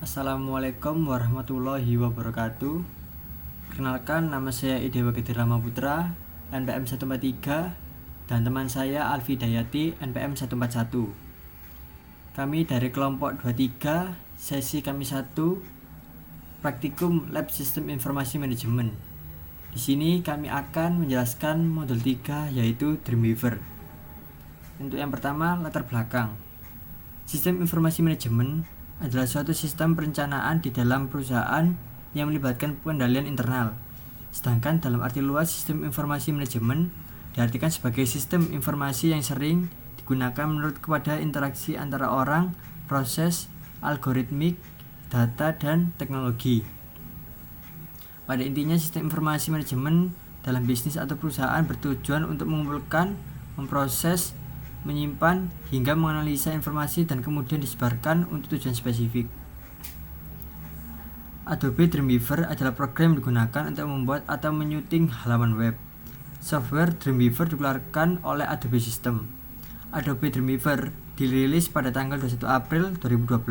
Assalamualaikum warahmatullahi wabarakatuh. Perkenalkan, nama saya Idewa Gedirama Putra, NPM 143, dan teman saya Alfi Dayati, NPM 141. Kami dari kelompok 23, sesi kami 1, Praktikum Lab Sistem Informasi Manajemen. Di sini kami akan menjelaskan modul 3, yaitu Dreamweaver. Untuk yang pertama, latar belakang. Sistem informasi manajemen adalah suatu sistem perencanaan di dalam perusahaan yang melibatkan pengendalian internal. Sedangkan dalam arti luas, sistem informasi manajemen diartikan sebagai sistem informasi yang sering digunakan menurut kepada interaksi antara orang, proses, algoritmik, data, dan teknologi. Pada intinya, sistem informasi manajemen dalam bisnis atau perusahaan bertujuan untuk mengumpulkan, memproses, menyimpan, hingga menganalisa informasi dan kemudian disebarkan untuk tujuan spesifik. Adobe Dreamweaver adalah program yang digunakan untuk membuat atau menyuting halaman web. Software Dreamweaver dikeluarkan oleh Adobe System. Adobe Dreamweaver dirilis pada tanggal 21 April 2012.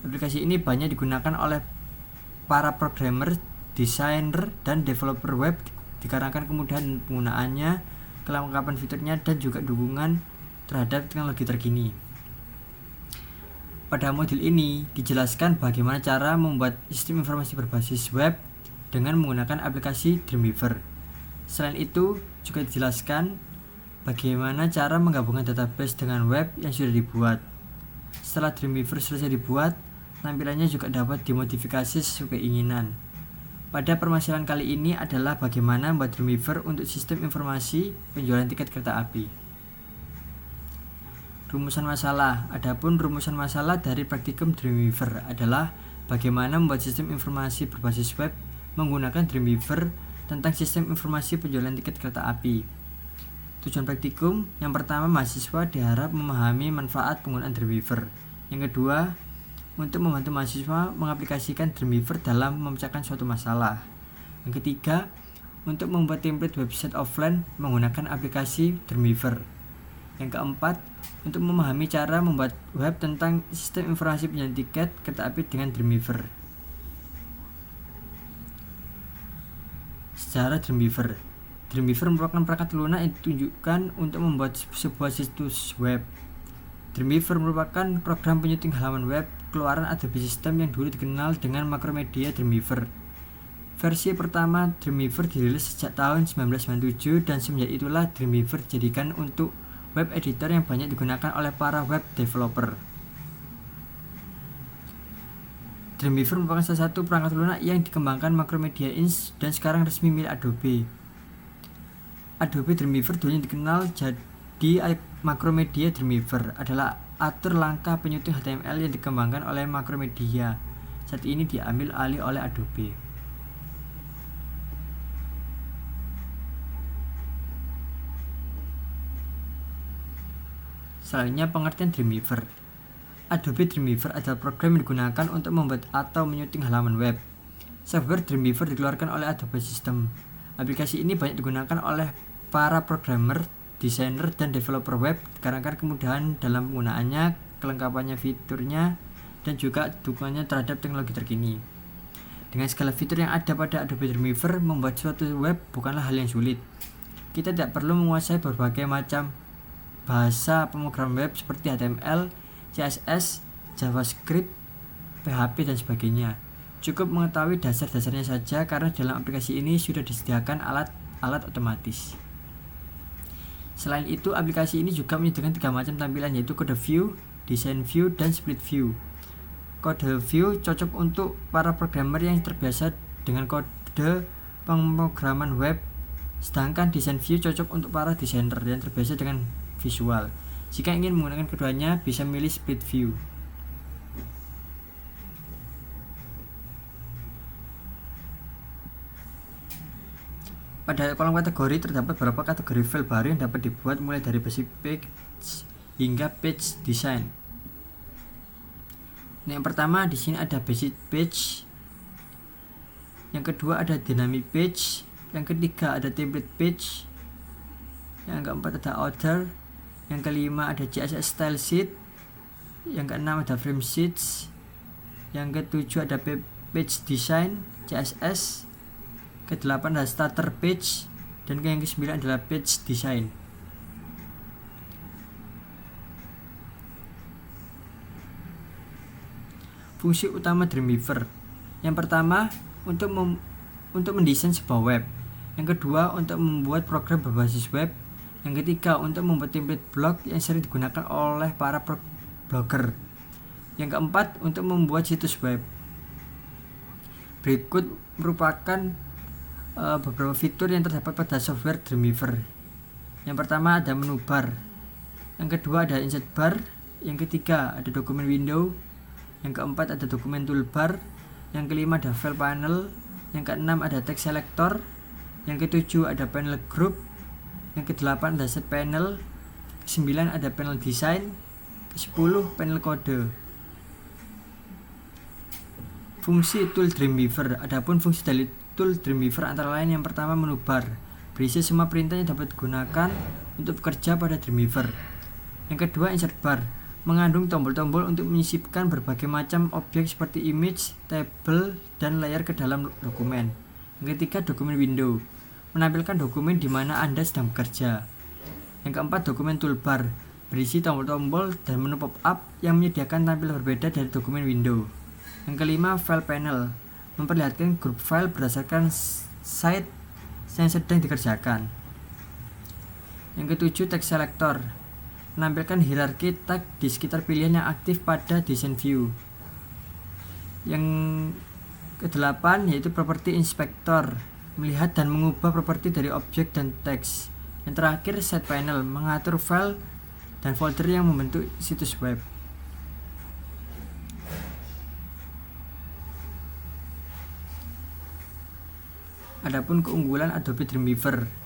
Aplikasi ini banyak digunakan oleh para programmer, desainer, dan developer web dikarenakan kemudahan penggunaannya, kelengkapan fiturnya, dan juga dukungan terhadap teknologi terkini. Pada modul ini dijelaskan bagaimana cara membuat sistem informasi berbasis web dengan menggunakan aplikasi Dreamweaver. Selain itu, juga dijelaskan bagaimana cara menggabungkan database dengan web yang sudah dibuat. Setelah Dreamweaver selesai dibuat, tampilannya juga dapat dimodifikasi sesuai keinginan. Pada permasalahan kali ini adalah bagaimana membuat Dreamweaver untuk sistem informasi penjualan tiket kereta api. Rumusan masalah. Adapun rumusan masalah dari praktikum Dreamweaver adalah bagaimana membuat sistem informasi berbasis web menggunakan Dreamweaver tentang sistem informasi penjualan tiket kereta api. Tujuan praktikum: yang pertama, mahasiswa diharap memahami manfaat penggunaan Dreamweaver. Yang kedua, untuk membantu mahasiswa mengaplikasikan Dreamweaver dalam memecahkan suatu masalah. Yang ketiga, untuk membuat template website offline menggunakan aplikasi Dreamweaver. Yang keempat, untuk memahami cara membuat web tentang sistem informasi penjualan tiket kereta api dengan Dreamweaver. Sejarah Dreamweaver. Dreamweaver merupakan perangkat lunak yang ditunjukkan untuk membuat sebuah situs web. Dreamweaver merupakan program penyuting halaman web keluaran Adobe System yang dulu dikenal dengan Macromedia Dreamweaver. Versi pertama Dreamweaver dirilis sejak tahun 1997 dan semenjak itulah Dreamweaver dijadikan untuk web editor yang banyak digunakan oleh para web developer. Dreamweaver merupakan salah satu perangkat lunak yang dikembangkan Macromedia Inc. dan sekarang resmi milik Adobe. Adobe Dreamweaver dulunya dikenal jadi Macromedia Dreamweaver adalah atur langkah penyuting HTML yang dikembangkan oleh Macromedia. Saat ini diambil alih oleh Adobe. Selanjutnya, pengertian Dreamweaver. Adobe Dreamweaver adalah program yang digunakan untuk membuat atau menyuting halaman web. Software Dreamweaver dikeluarkan oleh Adobe System. Aplikasi ini banyak digunakan oleh para programmer, desainer, dan developer web dikarenakan kemudahan dalam penggunaannya, kelengkapannya fiturnya, dan juga dukungannya terhadap teknologi terkini. Dengan segala fitur yang ada pada Adobe Dreamweaver, membuat suatu web bukanlah hal yang sulit. Kita tidak perlu menguasai berbagai macam bahasa pemrograman web seperti HTML, CSS, JavaScript, PHP, dan sebagainya. Cukup mengetahui dasar-dasarnya saja karena dalam aplikasi ini sudah disediakan alat otomatis. Selain itu, aplikasi ini juga menyediakan 3 macam tampilan, yaitu kode view, design view, dan split view. Kode view cocok untuk para programmer yang terbiasa dengan kode pemrograman web, sedangkan design view cocok untuk para desainer yang terbiasa dengan visual. Jika ingin menggunakan keduanya, bisa memilih split view. Pada kolom kategori terdapat beberapa kategori file baru yang dapat dibuat, mulai dari basic page hingga page design. Yang pertama, di sini ada basic page. Yang kedua ada dynamic page. Yang ketiga ada template page. Yang keempat ada Other. Yang kelima ada CSS Style Sheet. Yang keenam ada Frame Sheets. Yang ketujuh ada Page Design CSS. Kedelapan ada Starter Page. Dan yang kesembilan adalah Page Design. Fungsi utama Dreamweaver. Yang pertama, untuk mendesain sebuah web. Yang kedua, untuk membuat program berbasis web. Yang ketiga, untuk membuat template blog yang sering digunakan oleh para blogger. Yang keempat, untuk membuat situs web. Berikut merupakan beberapa fitur yang terdapat pada software Dreamweaver. Yang pertama ada menu bar. Yang kedua ada insert bar. Yang ketiga ada dokumen window. Yang keempat ada dokumen toolbar. Yang kelima ada file panel. Yang keenam ada text selector. Yang ketujuh ada panel group. Yang kedelapan ada set panel. Kesembilan ada panel design. Kesepuluh panel kode. Fungsi tool Dreamweaver. Adapun fungsi dari tool Dreamweaver antara lain yang pertama menu bar. Berisi semua perintah yang dapat digunakan untuk bekerja pada Dreamweaver. Yang kedua insert bar. Mengandung tombol-tombol untuk menyisipkan berbagai macam objek seperti image, table, dan layer ke dalam dokumen. Yang ketiga, dokumen window. Menampilkan dokumen di mana Anda sedang bekerja. Yang keempat, dokumen toolbar. Berisi tombol-tombol dan menu pop-up yang menyediakan tampilan berbeda dari dokumen window. Yang kelima, file panel. Memperlihatkan grup file berdasarkan site yang sedang dikerjakan. Yang ketujuh, text selector. Menampilkan hierarki tag di sekitar pilihan yang aktif pada design view. Yang kedelapan yaitu property inspector, melihat dan mengubah properti dari objek dan teks. Yang terakhir set panel, mengatur file dan folder yang membentuk situs web. Adapun keunggulan Adobe Dreamweaver.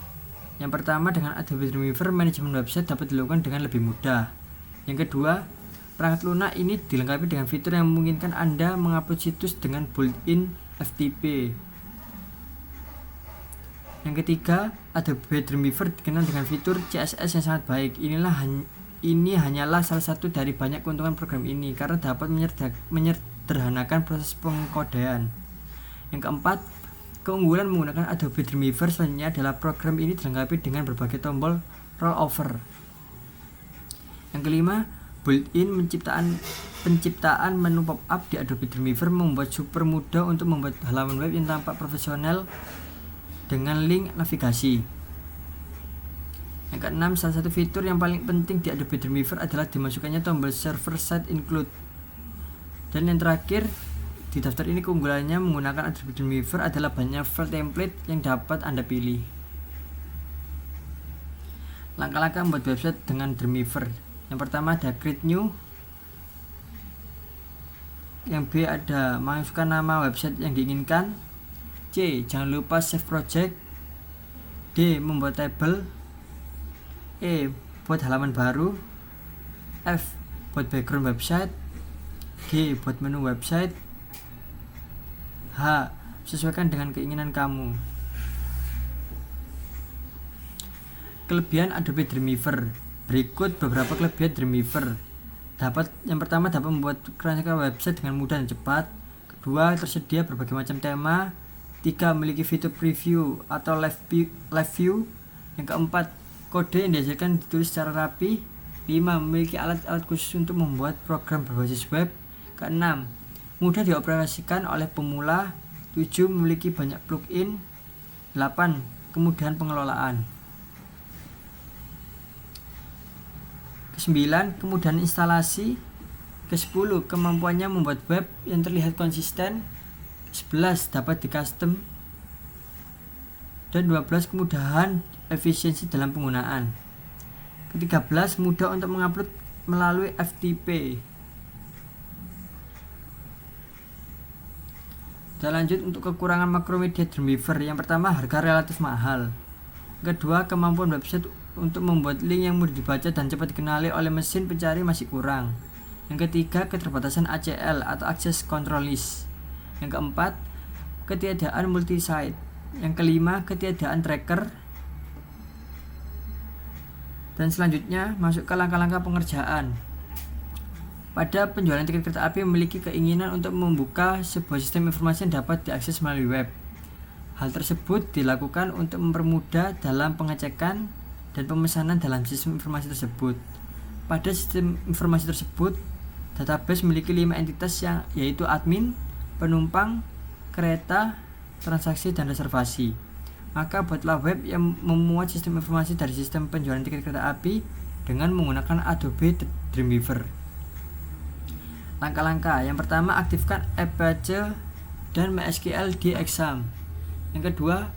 Yang pertama, dengan Adobe Dreamweaver, manajemen website dapat dilakukan dengan lebih mudah. Yang kedua, perangkat lunak ini dilengkapi dengan fitur yang memungkinkan Anda mengupload situs dengan built-in FTP. Yang ketiga, Adobe Dreamweaver dikenal dengan fitur CSS yang sangat baik. Ini hanyalah salah satu dari banyak keuntungan program ini karena dapat menyederhanakan proses pengkodean. Yang keempat, keunggulan menggunakan Adobe Dreamweaver selanjutnya adalah program ini dilengkapi dengan berbagai tombol rollover. Yang kelima, built-in penciptaan menu pop-up di Adobe Dreamweaver membuat super mudah untuk membuat halaman web yang tampak profesional dengan link navigasi. Yang keenam, salah satu fitur yang paling penting di Adobe Dreamweaver adalah dimasukkannya tombol server side include. Dan yang terakhir, di daftar ini keunggulannya menggunakan Adobe Dreamweaver adalah banyak file template yang dapat Anda pilih. Langkah-langkah membuat website dengan Dreamweaver. Yang pertama ada create new. Yang B ada masukkan nama website yang diinginkan. C, jangan lupa save project. D, membuat table. E, buat halaman baru. F, buat background website. G, buat menu website. H, sesuaikan dengan keinginan kamu. Kelebihan Adobe Dreamweaver. Berikut beberapa kelebihan Dreamweaver. Yang pertama, dapat membuat kerangka website dengan mudah dan cepat. Kedua, tersedia berbagai macam tema. Tiga, memiliki fitur preview atau live view. Yang keempat, kode yang dihasilkan ditulis secara rapi. 5, memiliki alat-alat khusus untuk membuat program berbasis web. Keenam, mudah dioperasikan oleh pemula. 7, memiliki banyak plugin. 8, kemudahan pengelolaan. 9, kemudahan instalasi. 10, kemampuannya membuat web yang terlihat konsisten. 11, dapat di-custom. Dan 12, kemudahan efisiensi dalam penggunaan. 13, mudah untuk mengupload melalui FTP. Kita lanjut untuk kekurangan Macromedia Dreamweaver. Yang pertama, harga relatif mahal. Kedua, kemampuan website untuk membuat link yang mudah dibaca dan cepat dikenali oleh mesin pencari masih kurang. Yang ketiga, keterbatasan ACL atau Access Control List. Yang keempat, ketiadaan multi-site. Yang kelima, ketiadaan tracker. Dan selanjutnya masuk ke langkah-langkah pengerjaan. Pada penjualan tiket kereta api memiliki keinginan untuk membuka sebuah sistem informasi yang dapat diakses melalui web. Hal tersebut dilakukan untuk mempermudah dalam pengecekan dan pemesanan dalam sistem informasi tersebut. Pada sistem informasi tersebut, database memiliki 5 entitas yaitu admin, penumpang, kereta, transaksi, dan reservasi. Maka buatlah web yang memuat sistem informasi dari sistem penjualan tiket kereta api dengan menggunakan Adobe Dreamweaver. Langkah-langkah. Yang pertama, aktifkan Apache dan MySQL di Exam. Yang kedua,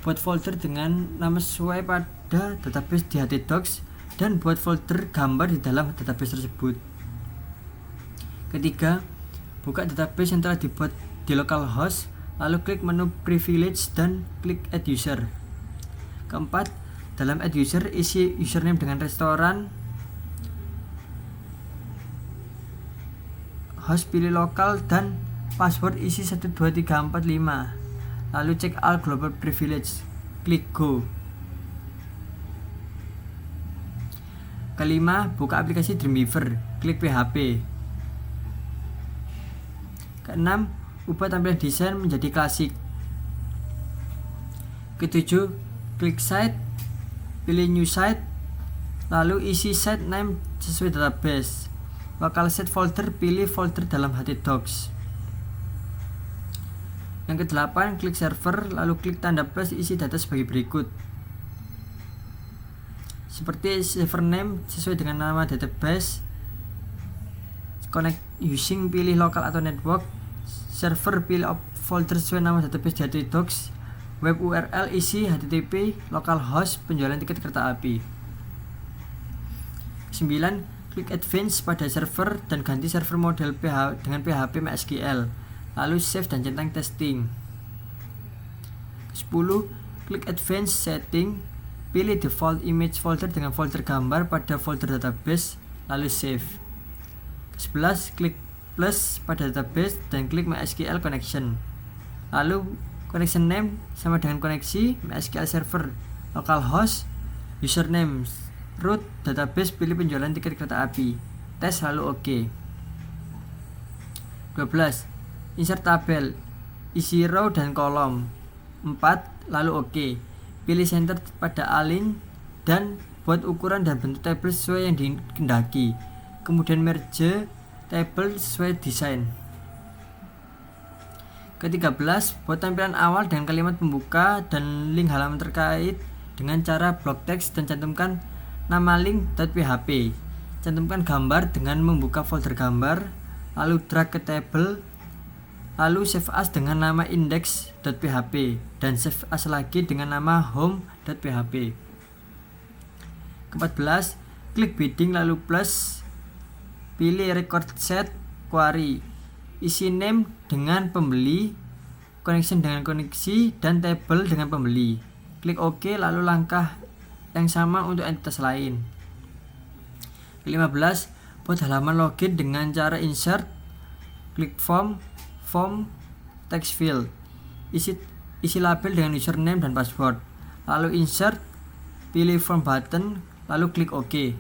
buat folder dengan nama sesuai pada database di htdocs dan buat folder gambar di dalam database tersebut. Ketiga, buka database yang telah dibuat di localhost, lalu klik menu privilege dan klik add user. Keempat, dalam add user isi username dengan restoran, host pilih lokal, dan password isi 12345. Lalu cek all global privilege, klik go. Kelima, buka aplikasi Dreamweaver, klik PHP. Keenam, ubah tampilan desain menjadi klasik. Ketujuh, klik site, pilih new site, lalu isi site name sesuai database. Local set folder, pilih folder dalam htdocs. Yang kedelapan, klik server, lalu klik tanda plus, isi data sebagai berikut. Seperti server name sesuai dengan nama database, connect using, pilih lokal atau network, server pilih folder sesuai nama database di htdocs, web URL isi http localhost penjualan tiket kereta api. 9. Klik advance pada server dan ganti server model dengan PHP MySQL, lalu save dan centang testing. 10. Klik advance setting, pilih default image folder dengan folder gambar pada folder database, lalu save. 11. Klik plus pada database dan klik MySQL connection, lalu connection name sama dengan koneksi MySQL server, localhost, username, root, database, pilih penjualan tiket kereta api, tes, lalu OK. 12. Insert tabel, isi row dan kolom. 4. Lalu OK, pilih center pada align dan buat ukuran dan bentuk tabel sesuai yang dikehendaki, kemudian merge table sesuai desain. Ke-13, buat tampilan awal dengan kalimat pembuka dan link halaman terkait dengan cara block text dan cantumkan nama link.php. Cantumkan gambar dengan membuka folder gambar, lalu drag ke table, lalu save as dengan nama index.php dan save as lagi dengan nama home.php. Ke-14, klik bidding lalu plus, pilih record set query, isi name dengan pembeli, connection dengan koneksi, dan table dengan pembeli. Klik OK, lalu langkah yang sama untuk entitas lain. Ke-15, buat halaman login dengan cara insert, klik form text field, isi label dengan username dan password, lalu insert, pilih form button, lalu klik OK.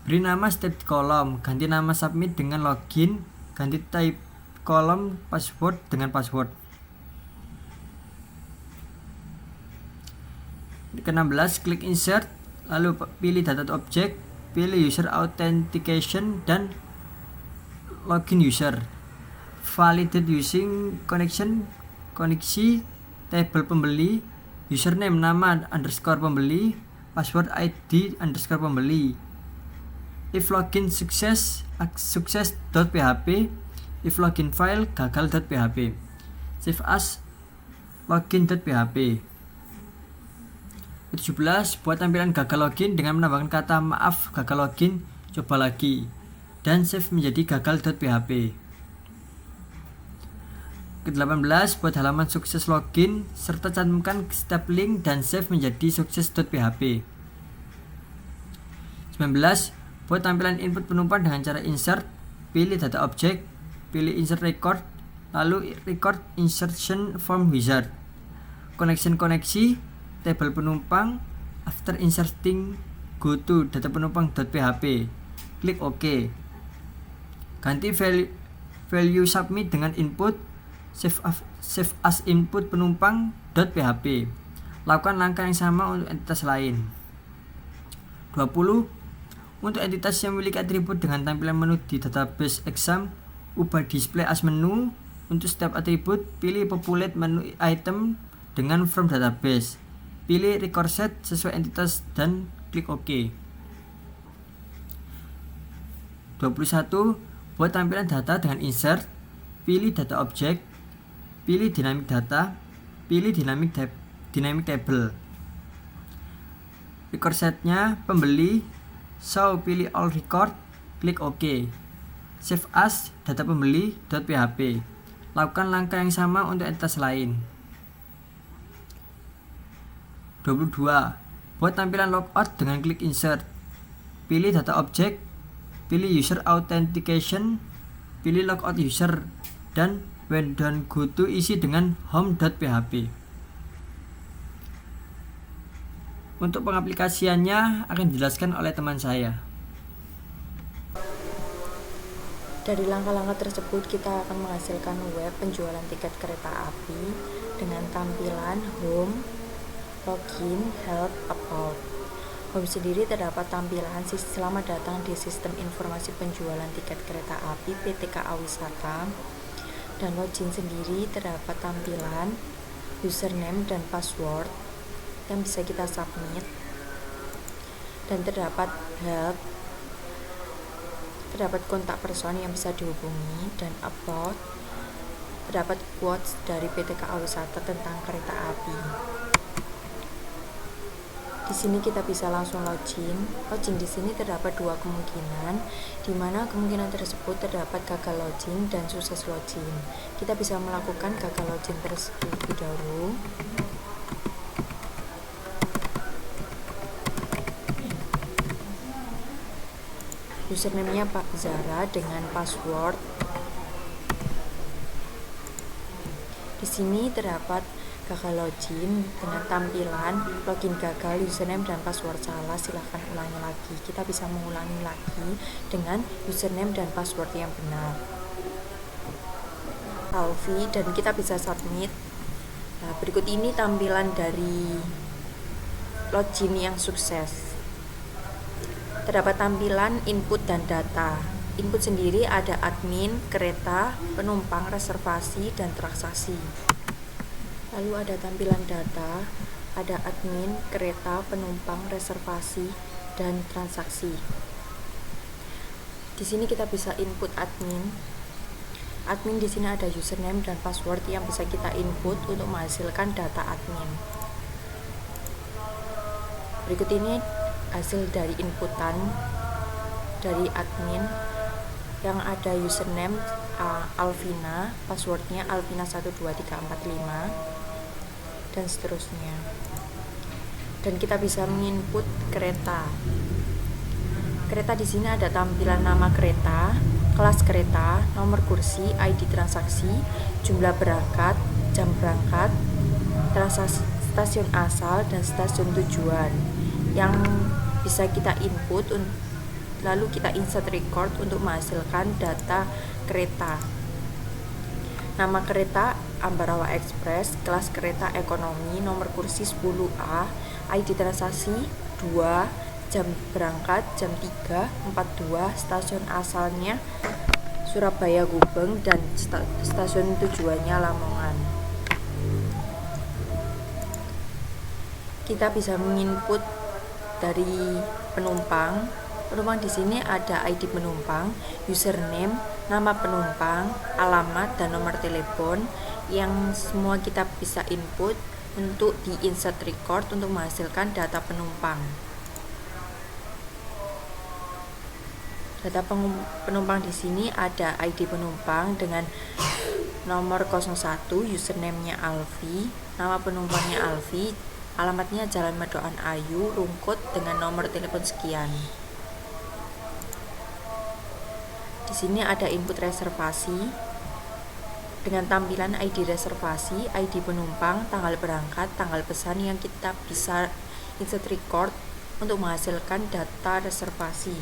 Beri nama step di kolom, ganti nama submit dengan login, ganti type kolom password dengan password. Ke-16, klik insert, lalu pilih data object, pilih user authentication dan login user, validate using connection, koneksi, table pembeli, username nama underscore pembeli, password ID underscore pembeli. If login success.php, if login file gagal.php, save as login.php. 17, buat tampilan gagal login dengan menambahkan kata maaf gagal login, coba lagi, dan save menjadi gagal.php. Ke-18, buat halaman sukses login serta cantumkan step link dan save menjadi sukses.php. 19, buat tampilan input penumpang dengan cara insert, pilih data object, pilih insert record, lalu record insertion form wizard, connection koneksi, table penumpang, after inserting go to data penumpang.php. Klik OK. Ganti value submit dengan input save as input penumpang.php. Lakukan langkah yang sama untuk entitas lain. 20. Untuk entitas yang memiliki atribut dengan tampilan menu di database exam, ubah display as menu. Untuk setiap atribut, pilih populate menu item dengan from database. Pilih record set sesuai entitas dan klik OK. 21. Buat tampilan data dengan insert. Pilih data object. Pilih dynamic data. Pilih dynamic table. Record setnya pembeli. So pilih all record. Klik OK. Save as data pembeli.php. Lakukan langkah yang sama untuk entitas lain. 22. Buat tampilan logout dengan klik insert. Pilih data object, pilih user authentication, pilih logout user, dan when done go to isi dengan home.php. Untuk pengaplikasiannya akan dijelaskan oleh teman saya. Dari langkah-langkah tersebut kita akan menghasilkan web penjualan tiket kereta api dengan tampilan home, login, help, about. Home sendiri terdapat tampilan selamat datang di sistem informasi penjualan tiket kereta api PT KA Wisata, dan login sendiri terdapat tampilan username dan password yang bisa kita submit, dan terdapat help, terdapat kontak person yang bisa dihubungi, dan about terdapat quotes dari PT KA Wisata tentang kereta api. Di sini kita bisa langsung login. Login di sini terdapat dua kemungkinan, di mana kemungkinan tersebut terdapat gagal login dan sukses login. Kita bisa melakukan gagal login terlebih dahulu. Username-nya Pak Zara dengan password. Di sini terdapat gagal login dengan tampilan login gagal, username dan password salah, silahkan ulangi lagi. Kita bisa mengulangi lagi dengan username dan password yang benar. Alfi, dan kita bisa submit. Nah, berikut ini tampilan dari login yang sukses. Terdapat tampilan input dan data. Input sendiri ada admin, kereta, penumpang, reservasi, dan transaksi. Lalu ada tampilan data, ada admin, kereta, penumpang, reservasi, dan transaksi. Di sini kita bisa input admin. Admin di sini ada username dan password yang bisa kita input untuk menghasilkan data admin. Berikut ini hasil dari inputan dari admin yang ada username Alvina, passwordnya Alvina12345, dan seterusnya. Dan kita bisa menginput kereta. Kereta di sini ada tampilan nama kereta, kelas kereta, nomor kursi, ID transaksi, jumlah berangkat, jam berangkat, transaksi, stasiun asal, dan stasiun tujuan yang bisa kita input, lalu kita insert record untuk menghasilkan data kereta. Nama kereta Ambarawa Express, kelas kereta ekonomi, nomor kursi 10A, ID transaksi 2, jam berangkat jam 3.42, stasiun asalnya Surabaya Gubeng, dan stasiun tujuannya Lamongan. Kita bisa menginput dari penumpang. Penumpang di sini ada ID penumpang, username, nama penumpang, alamat, dan nomor telepon yang semua kita bisa input untuk di insert record untuk menghasilkan data penumpang. Data penumpang di sini ada ID penumpang dengan nomor 01, username-nya Alfi, nama penumpangnya Alfi, alamatnya Jalan Medokan Ayu, Rungkut, dengan nomor telepon sekian. Di sini ada input reservasi dengan tampilan ID reservasi, ID penumpang, tanggal berangkat, tanggal pesan yang kita bisa insert record untuk menghasilkan data reservasi.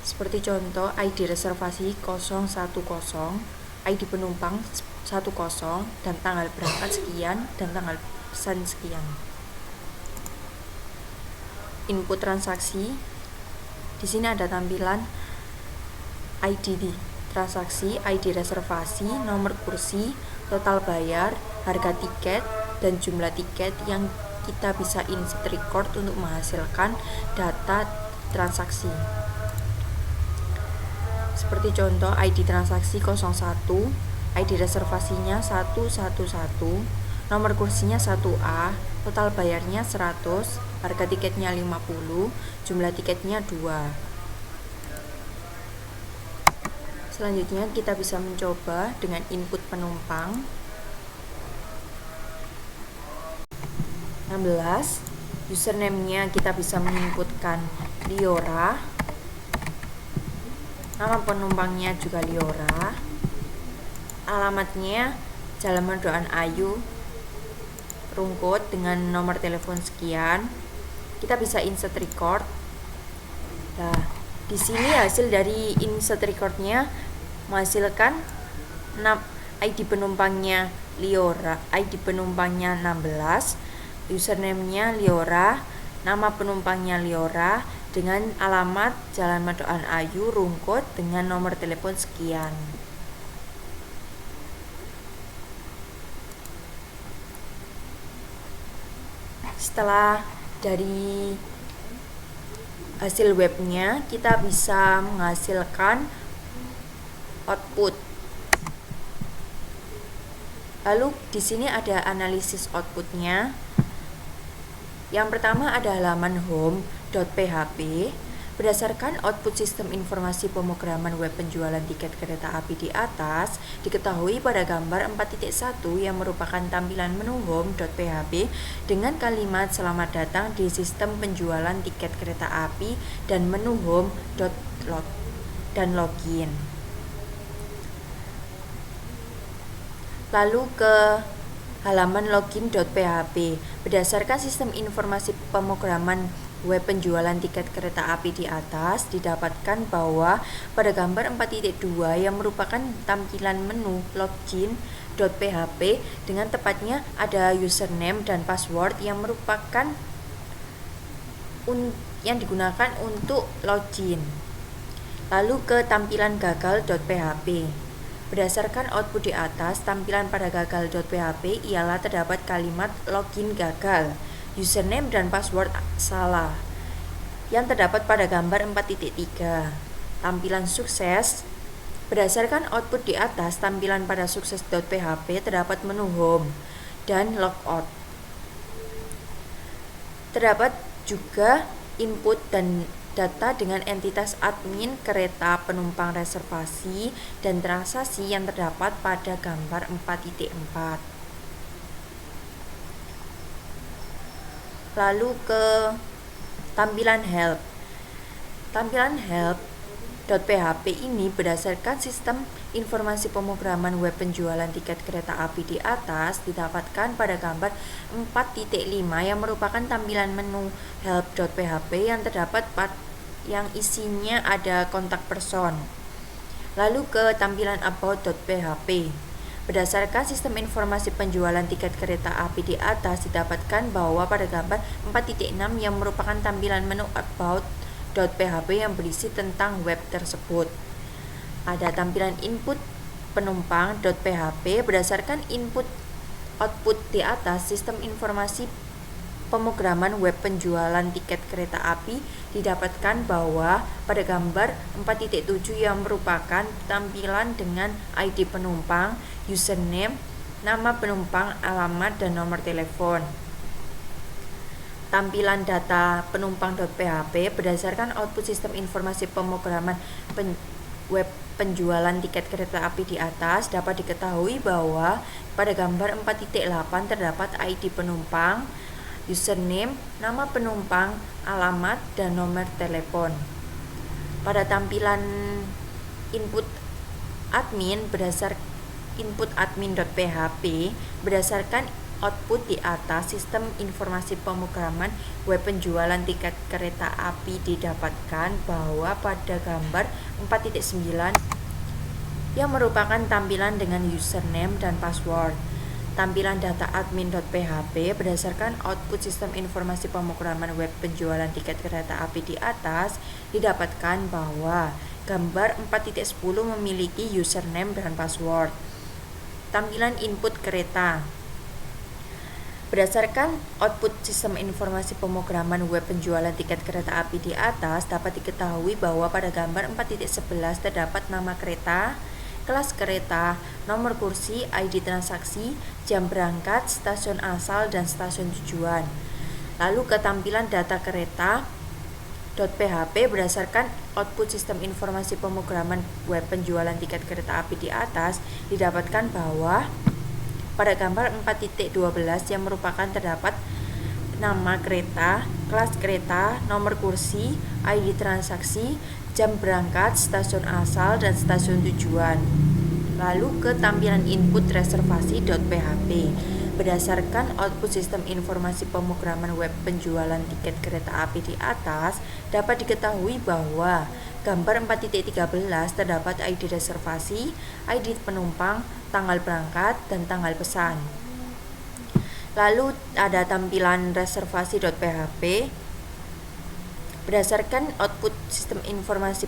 Seperti contoh ID reservasi 010, ID penumpang 10, dan tanggal berangkat sekian dan tanggal pesan sekian. Input transaksi. Di sini ada tampilan ID transaksi, ID reservasi, nomor kursi, total bayar, harga tiket, dan jumlah tiket yang kita bisa insert record untuk menghasilkan data transaksi. Seperti contoh ID transaksi 01, ID reservasinya 111, nomor kursinya 1A, total bayarnya 100, harga tiketnya 50, jumlah tiketnya 2. Selanjutnya kita bisa mencoba dengan input penumpang 16. Username-nya kita bisa menginputkan Liora. Nama penumpangnya juga Liora. Alamatnya Jalan Mendoan Ayu, Rungkut, dengan nomor telepon sekian. Kita bisa insert record. Nah, di sini hasil dari insert recordnya menghasilkan ID penumpangnya Liora, ID penumpangnya 16, username-nya Liora, nama penumpangnya Liora, dengan alamat Jalan Mendoan Ayu, Rungkut, dengan nomor telepon sekian. Setelah dari hasil webnya, kita bisa menghasilkan output. Lalu di sini ada analisis outputnya. Yang pertama ada halaman home.php. Berdasarkan output sistem informasi pemrograman web penjualan tiket kereta api di atas, diketahui pada gambar 4.1 yang merupakan tampilan menu home.php dengan kalimat selamat datang di sistem penjualan tiket kereta api dan menu home.log dan login. Lalu ke halaman login.php. Berdasarkan sistem informasi pemrograman web penjualan tiket kereta api di atas, didapatkan bahwa pada gambar 4.2 yang merupakan tampilan menu login.php dengan tepatnya ada username dan password yang merupakan yang digunakan untuk login. Lalu ke tampilan gagal.php. Berdasarkan output di atas, tampilan pada gagal.php ialah terdapat kalimat login gagal, username dan password salah yang terdapat pada gambar 4.3. Tampilan sukses. Berdasarkan output di atas, tampilan pada sukses.php terdapat menu home dan logout. Terdapat juga input dan data dengan entitas admin, kereta, penumpang, reservasi, dan transaksi yang terdapat pada gambar 4.4. Lalu ke tampilan help. Tampilan help.php ini berdasarkan sistem informasi pemrograman web penjualan tiket kereta api di atas, didapatkan pada gambar 4.5 yang merupakan tampilan menu help.php yang terdapat yang isinya ada kontak person. Lalu ke tampilan about.php. Berdasarkan sistem informasi penjualan tiket kereta api di atas, didapatkan bahwa pada gambar 4.6 yang merupakan tampilan menu about.php yang berisi tentang web tersebut. Ada tampilan input penumpang.php. Berdasarkan input output di atas, sistem informasi pemrograman web penjualan tiket kereta api didapatkan bahwa pada gambar 4.7 yang merupakan tampilan dengan ID penumpang, username, nama penumpang, alamat, dan nomor telepon. Tampilan data penumpang.php. Berdasarkan output sistem informasi pemrograman web penjualan tiket kereta api di atas, dapat diketahui bahwa pada gambar 4.8 terdapat ID penumpang, username, nama penumpang, alamat, dan nomor telepon. Pada tampilan input admin, berdasarkan input admin.php, berdasarkan output di atas, sistem informasi pemrograman web penjualan tiket kereta api didapatkan bahwa pada gambar 4.9 yang merupakan tampilan dengan username dan password, tampilan data admin.php berdasarkan output sistem informasi pemrograman web penjualan tiket kereta api di atas didapatkan bahwa gambar 4.10 memiliki username dan password. Tampilan input kereta. Berdasarkan output sistem informasi pemrograman web penjualan tiket kereta api di atas dapat diketahui bahwa pada gambar 4.11 terdapat nama kereta, kelas kereta, nomor kursi, ID transaksi, jam berangkat, stasiun asal, dan stasiun tujuan. Lalu ketampilan data kereta .php berdasarkan output sistem informasi pemrograman web penjualan tiket kereta api di atas didapatkan bahwa pada gambar 4.12 yang merupakan terdapat nama kereta, kelas kereta, nomor kursi, ID transaksi, jam berangkat, stasiun asal, dan stasiun tujuan. Lalu ke tampilan input reservasi.php berdasarkan output sistem informasi pemrograman web penjualan tiket kereta api di atas dapat diketahui bahwa gambar 4.13 terdapat ID reservasi, ID penumpang, tanggal berangkat, dan tanggal pesan. Lalu ada tampilan reservasi.php berdasarkan output sistem informasi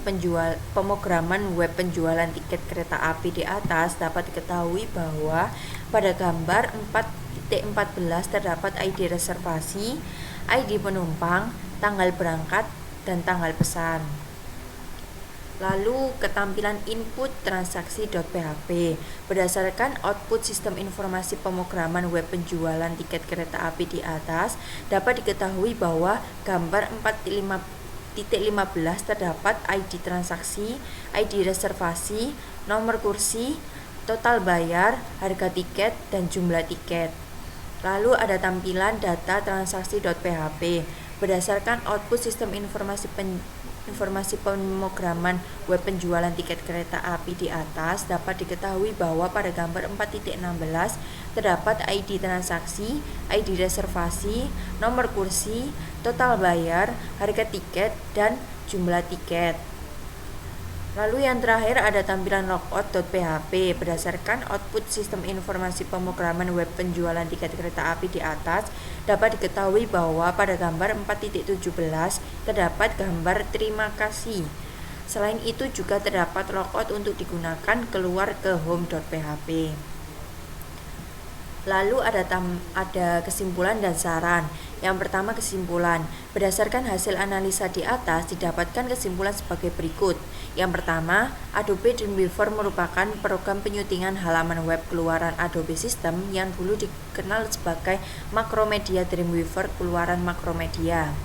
pemrograman web penjualan tiket kereta api di atas dapat diketahui bahwa pada gambar 4.14 terdapat ID reservasi, ID penumpang, tanggal berangkat, dan tanggal pesan. Lalu ketampilan input transaksi.php berdasarkan output sistem informasi pemrograman web penjualan tiket kereta api di atas dapat diketahui bahwa gambar 4.15 terdapat ID transaksi, ID reservasi, nomor kursi, total bayar, harga tiket, dan jumlah tiket. Lalu ada tampilan data transaksi.php berdasarkan output sistem informasi pemrograman web penjualan tiket kereta api di atas dapat diketahui bahwa pada gambar 4.16 terdapat ID transaksi, ID reservasi, nomor kursi, total bayar, harga tiket, dan jumlah tiket. Lalu yang terakhir ada tampilan logout.php berdasarkan output sistem informasi pemrograman web penjualan tiket kereta api di atas dapat diketahui bahwa pada gambar 4.17 terdapat gambar terima kasih. Selain itu juga terdapat logout untuk digunakan keluar ke home.php. Lalu ada kesimpulan dan saran. Yang pertama kesimpulan. Berdasarkan hasil analisa di atas didapatkan kesimpulan sebagai berikut. Yang pertama, Adobe Dreamweaver merupakan program penyutingan halaman web keluaran Adobe System yang dulu dikenal sebagai Macromedia Dreamweaver keluaran Macromedia.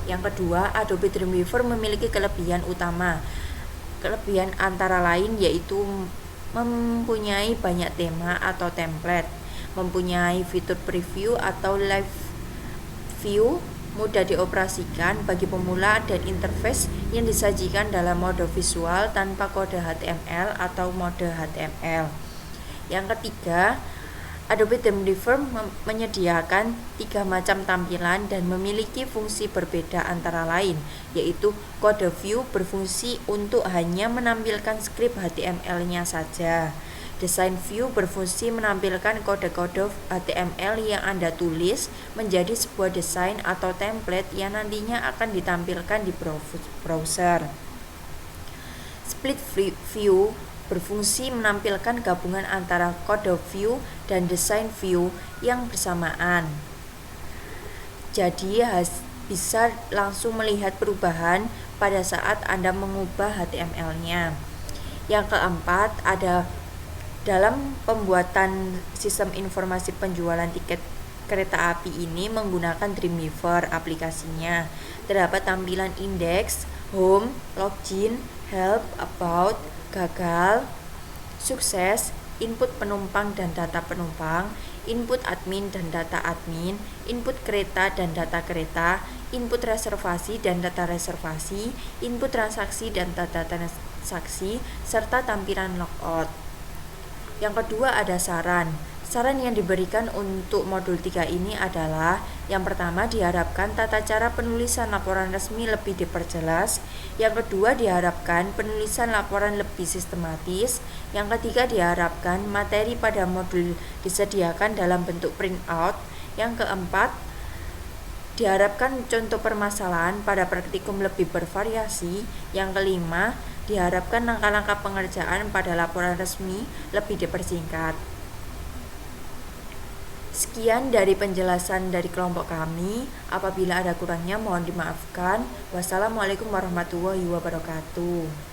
Yang kedua, Adobe Dreamweaver memiliki kelebihan utama. Kelebihan antara lain yaitu mempunyai banyak tema atau template, mempunyai fitur preview atau live view, mudah dioperasikan bagi pemula, dan interface yang disajikan dalam mode visual tanpa kode HTML atau mode HTML. Yang ketiga, Adobe Dreamweaver menyediakan 3 macam tampilan dan memiliki fungsi berbeda antara lain, yaitu kode view berfungsi untuk hanya menampilkan skrip HTML-nya saja. Design view berfungsi menampilkan kode-kode HTML yang Anda tulis menjadi sebuah desain atau template yang nantinya akan ditampilkan di browser. Split view berfungsi menampilkan gabungan antara kode view dan desain view yang bersamaan. Jadi bisa langsung melihat perubahan pada saat Anda mengubah HTML-nya. Yang keempat, ada dalam pembuatan sistem informasi penjualan tiket kereta api ini menggunakan Dreamweaver aplikasinya. Terdapat tampilan indeks, home, login, help, about, gagal, sukses, input penumpang dan data penumpang, input admin dan data admin, input kereta dan data kereta, input reservasi dan data reservasi, input transaksi dan data transaksi, serta tampilan logout. Yang kedua ada saran. Saran yang diberikan untuk modul 3 ini adalah yang pertama diharapkan tata cara penulisan laporan resmi lebih diperjelas, yang kedua diharapkan penulisan laporan lebih sistematis, yang ketiga diharapkan materi pada modul disediakan dalam bentuk printout, yang keempat diharapkan contoh permasalahan pada praktikum lebih bervariasi, yang kelima diharapkan langkah-langkah pengerjaan pada laporan resmi lebih dipersingkat. Sekian dari penjelasan dari kelompok kami. Apabila ada kurangnya mohon dimaafkan. Wassalamualaikum warahmatullahi wabarakatuh.